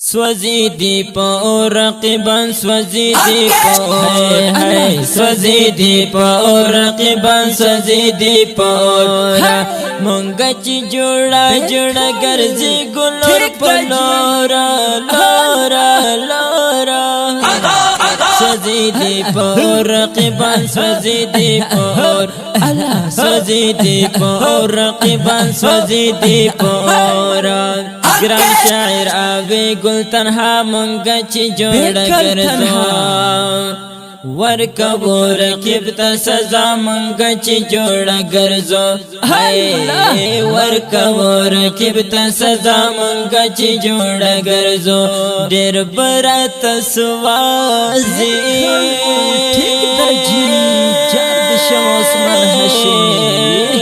سوزیدی پا رقیبان سوزیدی پا سوزیدی پا رقیبان سوزیدی پا مونگا چی جوڑا جوڑا گرزی گلور پا لورا لورا لورا سوزیدی پا رقیبان سوزیدی پا سوزیدی پا رقیبان سوزیدی پا گران شاعر آوی گل تنها منگا چی جوڑا گرزو ورکا وہ رقیب تا سزا منگا چی جوڑا گرزو ورکا وہ رقیب تا سزا منگا چی جوڑا گرزو دیر برات سوازی ٹھیک دا جی جرد شمس من حشی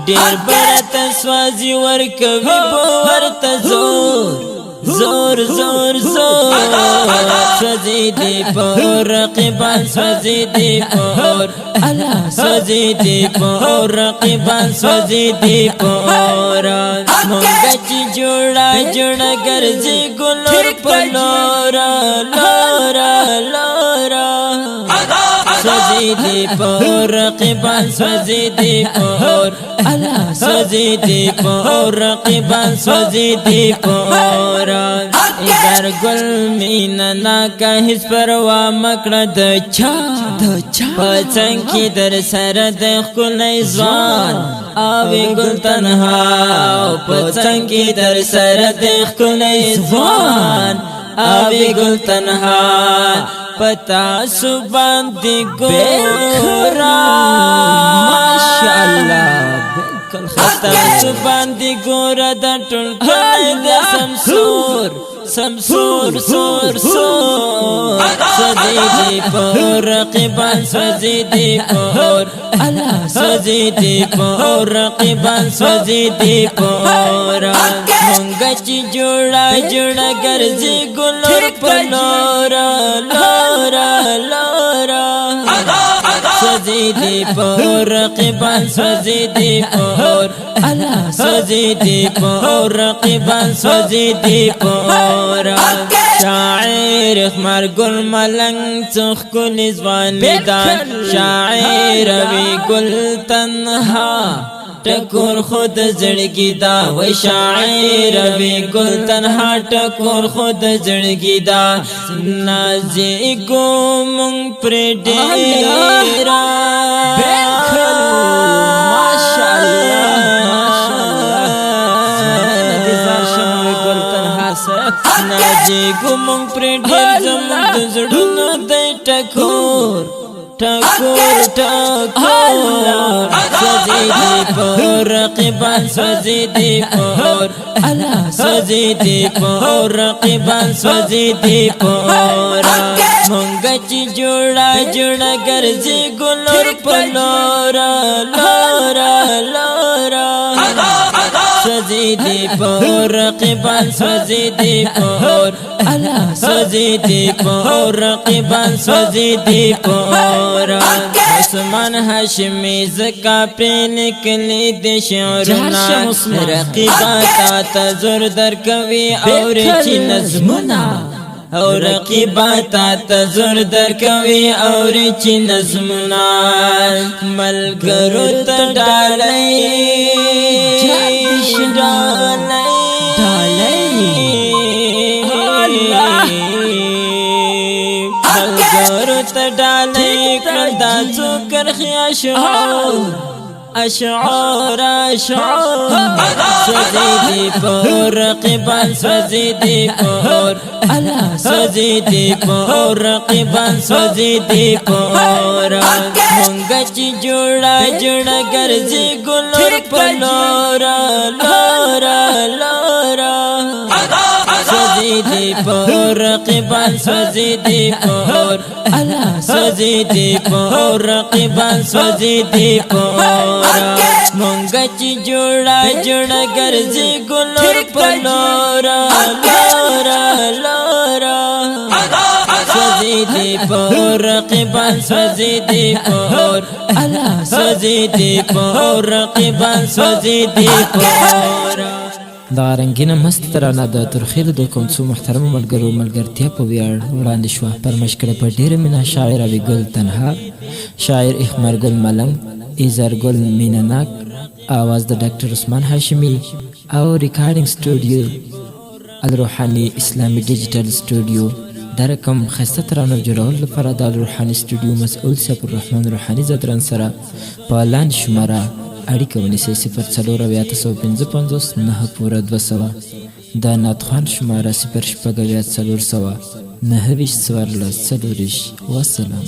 دیر برات سوازی ورکوی بورت زور زور زور زور سوزیدی پور رقیبان سوزیدی پور سوزیدی پور رقیبان سوزیدی پور مونگا چی جوڑا جوڑا گرزی گلور پلورا لورا لورا سوزیدی پور رقیبان سوزیدی پور سوزیدی پور رقیبان سوزیدی پور ادھر گل مینا ناکا حس پروا مکڑا دچا پچنگ کی در سرد خلی زوان آوی گل تنہا پچنگ کی در سرد خلی زوان آوی گل تنہا پتا سبان دی گورا ماشاءاللہ پتا سبان دی گورا دا ٹول کھائی دے سمسور سمسور سور سور سوزیدی پور رقیبان سوزیدی پور سوزیدی پور رقیبان سوزیدی پور مونگا چی جوڑا جوڑا گرزی گلور پلورا لورا لورا سوزیدی پور رقیبان سوزیدی پور سوزیدی پور رقیبان سوزیدی پور شاعر اخمار گل ملنگ چخ کل زوانی دان شاعر وی گل تنہا ٹکور خود زڑگی دا و شاعر وی گل تنہا ٹکور خود زڑگی دا نازی گو منگ پر ڈیرا نازی گو منگ پر ڈیر زمان دزڑنو دی ٹکور ٹکور ٹکور سوزیدی پور رقیبان سوزیدی پور سوزیدی پور رقیبان سوزیدی پور مونگا چی جوڑا جوڑا گرزی گلور پلورا لورا لورا سوزیدی پور رقیبان سوزیدی پور سوزیدی پور رقیبان سوزیدی پور عثمان ہاشمی زکا پہ نکلی دی شعرنا رقیباتا تزور در کوی اور چی نظمنا اور رقیباتا تزور در کوی اور چی نظمنا ملگرو تڈالی ملگرو تڈالی کردا چوکر اشعار اشعار اشعار سوزیدی پور رقیبان سوزیدی پور سوزیدی پور رقیبان سوزیدی پور مونگا چی جوڑا جوڑا گرزی گلور پلورا لورا لورا سوزیدی پور رقیبان سوزیدی پور سوزیدی پور رقیبان سوزیدی پور مونگا چی جوڑا جوڑا گرزی گلور پلورا لورا لورا دی پور رقیبان سوزی دی پور الله سوزی دی پور رقیبان سوزی دی پور دا رنگینه مست ترانه د ترخیل د کوم څو محترم ملګرو ملګرتیا په ویاړ وړاندې شوه فرمایش کړې په ډېره مینه شاعر ابي ګل تنها شاعر احمر ګل ملنګ ایزر ګل مینناک आवाज د ډاکټر عثمان هاشمي او ریکارډینګ سټوډیو الروحاني اسلامي ډیجیټل سټوډیو دا رقم خسته ترانه جوړول لپاره د الروحاني سټوډیو مسؤل سیف الرحمن روحاني زدران سره په لاندې شماره اړیکه ونیسئ 0808559 د ناتخوان شماره 0 شپږ 400 9 14 والسلام.